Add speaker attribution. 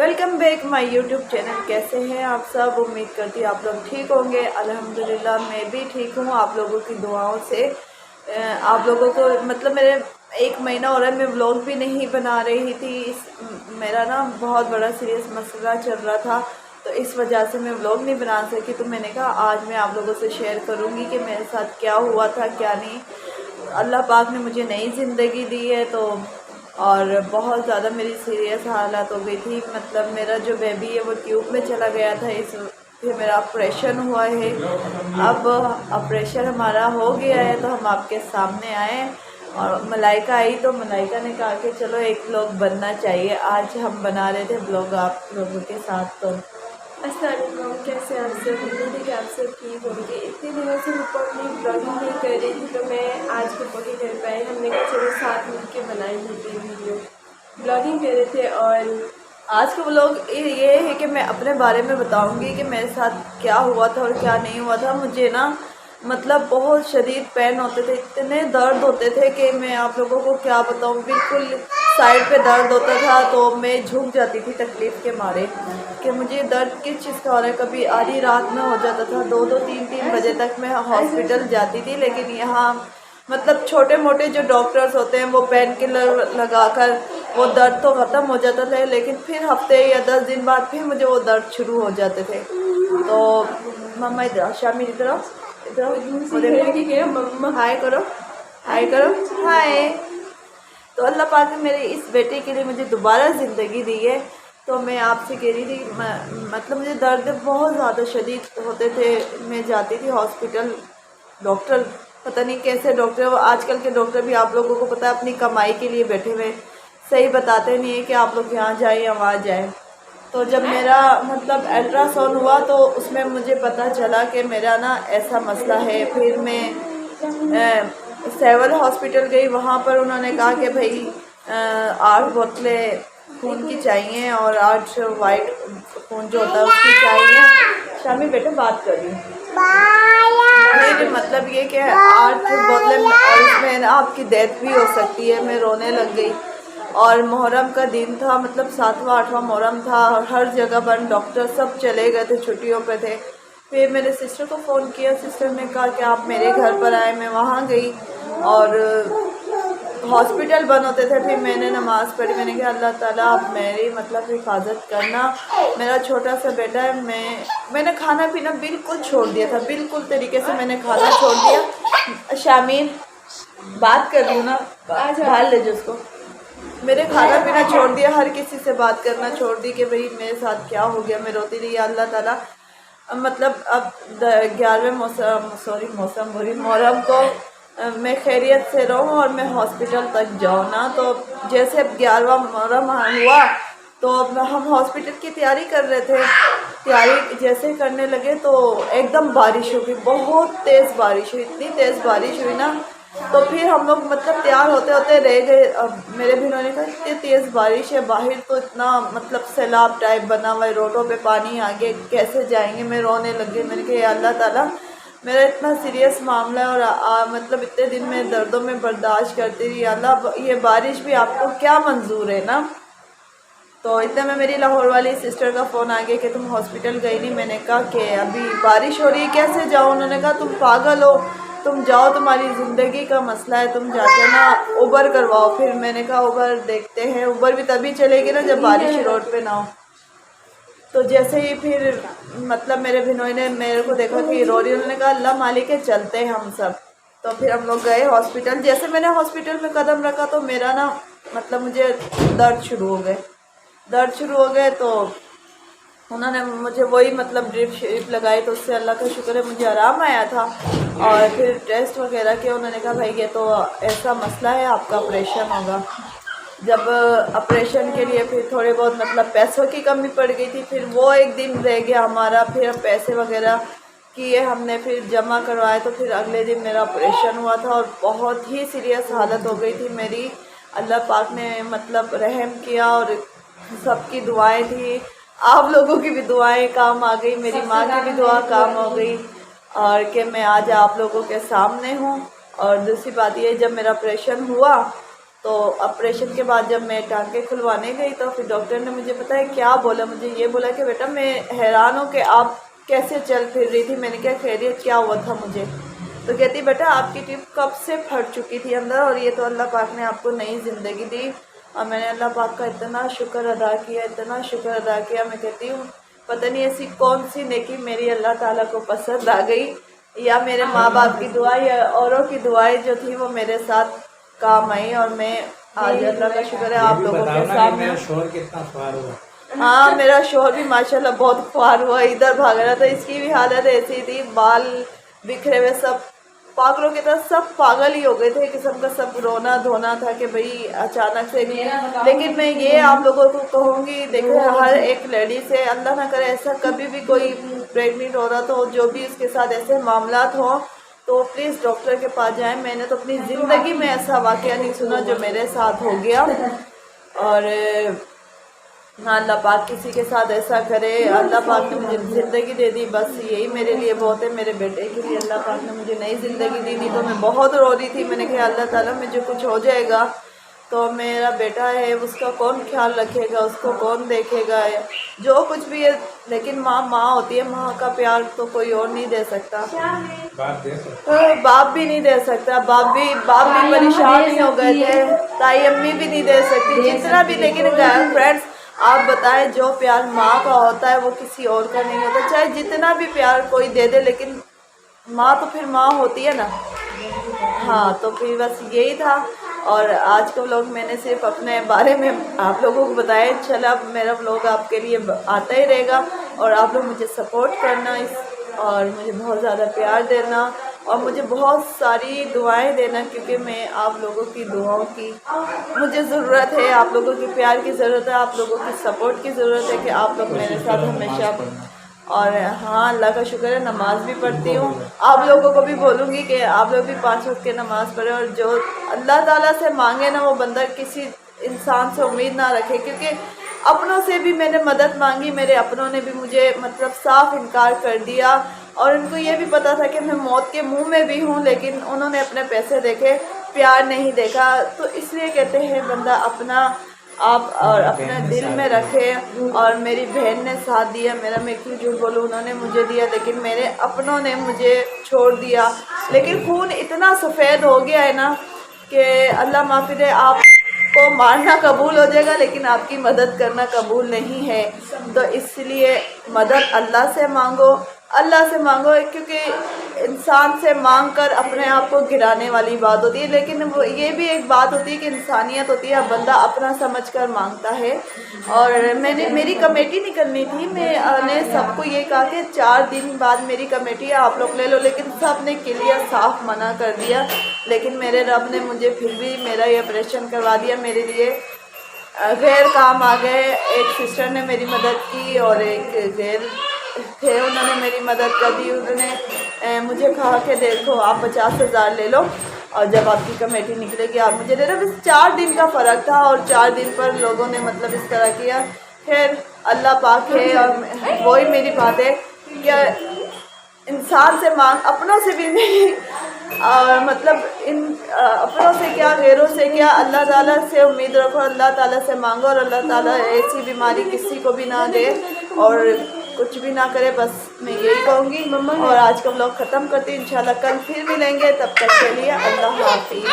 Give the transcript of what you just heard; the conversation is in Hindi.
Speaker 1: Welcome back my YouTube channel. कैसे हैं आप सब? उम्मीद करती हूँ आप लोग ठीक होंगे। अल्हम्दुलिल्लाह मैं भी ठीक हूँ आप लोगों की दुआओं से। आप लोगों को मतलब मेरे 1 महीना हो रहा है मैं व्लॉग भी नहीं बना रही थी। मेरा ना बहुत बड़ा सीरियस मसला चल रहा था, तो इस वजह से मैं व्लॉग नहीं बना सकी। तो मैंने कहा आज मैं आप लोगों से शेयर करूँगी कि मेरे साथ क्या हुआ था क्या नहीं। अल्लाह पाक ने मुझे नई ज़िंदगी दी है, तो और बहुत ज़्यादा मेरी सीरियस हालत हो गई थी। मतलब मेरा जो बेबी है वो ट्यूब में चला गया था, इस फिर मेरा ऑपरेशन हुआ है। अब ऑपरेशन हमारा हो गया है तो हम आपके सामने आए और मलाइका आई तो मलाइका ने कहा कि चलो एक व्लॉग बनना चाहिए। आज हम बना रहे थे व्लॉग आप लोगों के साथ। तो
Speaker 2: अस्सलाम वालेकुम, कैसे आप सब? उम्मीद है कि आप सब ठीक होंगे। इतने दिनों से ऊपर अपनी ब्लॉगिंग नहीं कर रही थी तो मैं आज ऊपर ही कर पाई। हमने कहा चलो साथ मिल के बनाई होती वीडियो। ब्लॉगिंग कर रहे थे और
Speaker 1: आज का व्लॉग ये है कि मैं अपने बारे में बताऊंगी कि मेरे साथ क्या हुआ था और क्या नहीं हुआ था। मुझे ना मतलब बहुत शदीद पेन होते थे, इतने दर्द होते थे कि मैं आप लोगों को क्या बताऊं। बिल्कुल साइड पे दर्द होता था तो मैं झुक जाती थी तकलीफ़ के मारे कि मुझे दर्द किस चीज़ का हो रहा है। कभी आधी रात में हो जाता था, 2-2 3-3 बजे तक मैं हॉस्पिटल जाती थी। लेकिन यहाँ मतलब छोटे मोटे जो डॉक्टर्स होते हैं वो पेन किलर लगाकर वो दर्द तो ख़त्म हो जाता था, लेकिन फिर हफ्ते या 10 दिन बाद फिर मुझे वो दर्द शुरू हो जाते थे। तो मम्मा इधर शामी इधर इधर
Speaker 2: मम्मा
Speaker 1: हाय करो, हाय करो, हाय। तो अल्लाह पाक ने मेरे इस बेटे के लिए मुझे दोबारा ज़िंदगी दी है। तो मैं आपसे कह रही थी मतलब मुझे दर्द बहुत ज़्यादा शदीद होते थे। मैं जाती थी हॉस्पिटल, डॉक्टर पता नहीं कैसे डॉक्टर, वो आजकल के डॉक्टर भी आप लोगों को पता है अपनी कमाई के लिए बैठे हुए, सही बताते नहीं है कि आप लोग यहाँ जाए या वहाँ जाए। तो जब मेरा मतलब अल्ट्रासाउंड हुआ तो उसमें मुझे पता चला कि मेरा ना ऐसा मसला है। फिर मैं सेवल हॉस्पिटल गई, वहाँ पर उन्होंने कहा कि भाई 8 बोतलें खून की चाहिए और 8 वाइट खून जो होता है उसकी चाहिए। शामी बेटा बात कर रही हूँ। मेरे मतलब ये कि 8 बोतलें और इसमें ना आपकी डेथ भी हो सकती है। मैं रोने लग गई और मुहर्रम का दिन था, मतलब 7वां 8वां मुहर्रम था और हर जगह बंद, डॉक्टर सब चले गए थे, छुट्टियों पे थे। फिर मेरे सिस्टर को फ़ोन किया, सिस्टर ने कहा कि आप मेरे घर पर आए। मैं वहाँ गई और हॉस्पिटल बंद होते थे। फिर मैंने नमाज़ पढ़ी, मैंने कहा अल्लाह ताला आप मेरी मतलब हिफाजत करना, मेरा छोटा सा बेटा है। मैंने खाना पीना बिल्कुल छोड़ दिया था, बिल्कुल तरीके से मैंने खाना छोड़ दिया। शामीन बात कर रही हूँ ना, बाहर ले जाओ उसको। मेरे खाना पीना छोड़ दिया, हर किसी से बात करना छोड़ दी कि भाई मेरे साथ क्या हो गया। मैं रोती रही अल्लाह ताला मतलब अब 11वें मौसम बुरी मुहर्रम को मैं खैरियत से रहूँ और मैं हॉस्पिटल तक जाऊँ ना। तो जैसे अब 11वां मुहर्रम हुआ तो अब हम हॉस्पिटल की तैयारी कर रहे थे। तैयारी जैसे करने लगे तो एकदम बारिश हो गई, बहुत तेज़ बारिश हुई, इतनी तेज़ बारिश हुई ना। तो फिर हम लोग मतलब तैयार होते होते रह गए। अब मेरे बहनों ने कहा इतनी तेज़ बारिश है बाहर, तो इतना मतलब सैलाब टाइप बना हुआ है, रोडों पे पानी आ गया, कैसे जाएंगे। मैं रोने लग गई, मैंने कहा या अल्लाह ताला मेरा इतना सीरियस मामला है और मतलब इतने दिन में दर्दों में बर्दाश्त करती रही, अल्लाह ये बारिश भी आपको क्या मंजूर है ना। तो इतने में मेरी लाहौर वाली सिस्टर का फ़ोन आ गया कि तुम हॉस्पिटल गई नहीं। मैंने कहा कि अभी बारिश हो रही है कैसे जाऊँ। उन्होंने कहा तुम पागल हो, तुम जाओ, तुम्हारी ज़िंदगी का मसला है, तुम जाके ना उबर करवाओ। फिर मैंने कहा उबर देखते हैं, उबर भी तभी चलेगी ना जब बारिश रोड पे ना हो। तो जैसे ही फिर मतलब मेरे बहनों ने मेरे को देखा कि रो रही, उन्होंने कहा अल्लाह मालिक है चलते हैं हम सब। तो फिर हम लोग गए हॉस्पिटल। जैसे मैंने हॉस्पिटल में कदम रखा तो मेरा ना मतलब मुझे दर्द शुरू हो गए। तो उन्होंने मुझे वही मतलब ड्रिप शिप लगाई, तो उससे अल्लाह का शुक्र है मुझे आराम आया था। और फिर टेस्ट वगैरह किया, उन्होंने कहा भाई ये तो ऐसा मसला है आपका ऑपरेशन होगा। जब ऑपरेशन के लिए फिर थोड़े बहुत मतलब पैसों की कमी पड़ गई थी, फिर वो एक दिन रह गया हमारा। फिर पैसे वगैरह किए हमने, फिर जमा करवाए, तो फिर अगले दिन मेरा ऑपरेशन हुआ था और बहुत ही सीरियस हालत हो गई थी मेरी। अल्लाह पाक ने मतलब रहम किया और सबकी दुआएं थी, आप लोगों की भी दुआएं काम आ गई, मेरी माँ की भी दुआ काम हो गई और कि मैं आज आप लोगों के सामने हूँ। और दूसरी बात ये, जब मेरा ऑपरेशन हुआ तो ऑपरेशन के बाद जब मैं टाँके खुलवाने गई तो फिर डॉक्टर ने मुझे पता है क्या बोला, मुझे ये बोला कि बेटा मैं हैरान हूँ कि आप कैसे चल फिर रही थी। मैंने क्या खैरियत, क्या हुआ था मुझे? तो कहती बेटा आपकी टिप कब से फट चुकी थी अंदर, और ये तो अल्लाह पाक ने आपको नई ज़िंदगी दी। और मैंने अल्लाह पाक का इतना शुक्र अदा किया, इतना शुक्र अदा किया। मैं कहती हूँ पता नहीं ऐसी कौन सी नेकी मेरी अल्लाह ताला को पसंद आ गई, या मेरे माँ बाप की दुआ या औरों की दुआएं जो थी वो मेरे साथ काम आई, और मैं आज अल्लाह का शुक्र है आप लोगों के सामने।
Speaker 3: मेरा शोर कितना ख्वार हुआ।
Speaker 1: हाँ, मेरा शोहर भी माशाल्लाह बहुत ख्वार हुआ, इधर भाग रहा था। इसकी भी हालत ऐसी थी, बाल बिखरे हुए, सब पागलों की तरह सब पागल ही हो गए थे, किस्म का सब रोना धोना था कि भाई अचानक से। लेकिन मैं ये आप लोगों को कहूँगी, देखो हर एक लेडी से अल्लाह ना करे ऐसा कभी भी कोई प्रेग्नेंट हो रहा तो जो भी उसके साथ ऐसे मामलात हों तो प्लीज़ डॉक्टर के पास जाएं। मैंने तो अपनी ज़िंदगी में ऐसा वाक़या नहीं सुना जो मेरे साथ हो गया। और हाँ, अल्लाह पाक किसी के साथ ऐसा करे। अल्लाह पाक ने मुझे ज़िंदगी दे दी, बस यही मेरे लिए बहुत है। मेरे बेटे के लिए अल्लाह पाक ने मुझे नई ज़िंदगी दी थी, तो मैं बहुत रो रही थी। मैंने कहा अल्लाह ताला मुझे कुछ हो जाएगा तो मेरा बेटा है उसका कौन ख्याल रखेगा, उसको कौन देखेगा, जो कुछ भी है। लेकिन माँ माँ होती है, माँ का प्यार तो कोई और नहीं दे सकता, बाप भी नहीं दे सकता। बाप भी परेशान ही हो गए थे, ताई अम्मी भी नहीं दे सकती जितना भी। लेकिन फ्रेंड्स आप बताएं, जो प्यार माँ का होता है वो किसी और का नहीं होता, चाहे जितना भी प्यार कोई दे दे, लेकिन माँ तो फिर माँ होती है ना। हाँ, तो फिर बस यही था। और आज का व्लॉग मैंने सिर्फ अपने बारे में आप लोगों को बताया। चला मेरा व्लॉग आपके लिए आता ही रहेगा, और आप लोग मुझे सपोर्ट करना और मुझे बहुत ज़्यादा प्यार देना, और मुझे बहुत सारी दुआएं देना, क्योंकि मैं आप लोगों की दुआओं की मुझे ज़रूरत है, आप लोगों की प्यार की ज़रूरत है, आप लोगों की सपोर्ट की ज़रूरत है कि आप लोग मेरे साथ हमेशा। और हाँ, अल्लाह का शुक्र है नमाज भी पढ़ती हूँ। आप लोगों को भी बोलूँगी कि आप लोग भी 5 वक्त की नमाज़ पढ़ें, और जो अल्लाह ताला से मांगे ना वो बंदा किसी इंसान से उम्मीद ना रखे, क्योंकि अपनों से भी मैंने मदद मांगी, मेरे अपनों ने भी मुझे मतलब साफ इनकार कर दिया, और उनको ये भी पता था कि मैं मौत के मुंह में भी हूँ, लेकिन उन्होंने अपने पैसे देखे, प्यार नहीं देखा। तो इसलिए कहते हैं बंदा अपना आप और अपना दिल में रखे। और मेरी बहन ने साथ दिया मेरा, मैं क्यों झूठ बोलूँ, उन्होंने मुझे दिया, लेकिन मेरे अपनों ने मुझे छोड़ दिया। लेकिन खून इतना सफ़ेद हो गया है ना कि अल्लाह माफ़ी दे, आपको मारना कबूल हो जाएगा लेकिन आपकी मदद करना कबूल नहीं है। तो इसलिए मदद अल्लाह से मांगो, क्योंकि इंसान से मांग कर अपने आप को गिराने वाली बात होती है। लेकिन वो ये भी एक बात होती है कि इंसानियत होती है, बंदा अपना समझकर मांगता है। और मेरी कमेटी निकलनी थी, मैंने सबको ये कहा कि 4 दिन बाद मेरी कमेटी आप लोग ले लो, लेकिन सब ने क्लियर साफ मना कर दिया। लेकिन मेरे रब ने मुझे फिर भी मेरा ये ऑपरेशन करवा दिया। मेरे लिए गैर काम आ गए, एक सिस्टर ने मेरी मदद की और एक गैर थे, उन्होंने मेरी मदद कर दी। उन्होंने मुझे कहा कि देखो आप 50,000 ले लो, और जब आपकी कमेटी निकलेगी आप मुझे दे दो। बस 4 दिन का फ़र्क था, और 4 दिन पर लोगों ने मतलब इस तरह किया। खैर अल्लाह पाक है, और वही मेरी बात है कि इंसान से मांग, अपनों से भी नहीं, और मतलब इन अपनों से क्या गैरों से क्या, अल्लाह ताला से उम्मीद रखो, अल्लाह ताला से मांगो, और अल्लाह ताला ऐसी बीमारी किसी को भी ना दे और कुछ भी ना करे। बस मैं यही कहूँगी। और आज का व्लॉग ख़त्म करती हूँ, इंशाल्लाह कल फिर मिलेंगे, तब तक के लिए अल्लाह हाफिज़।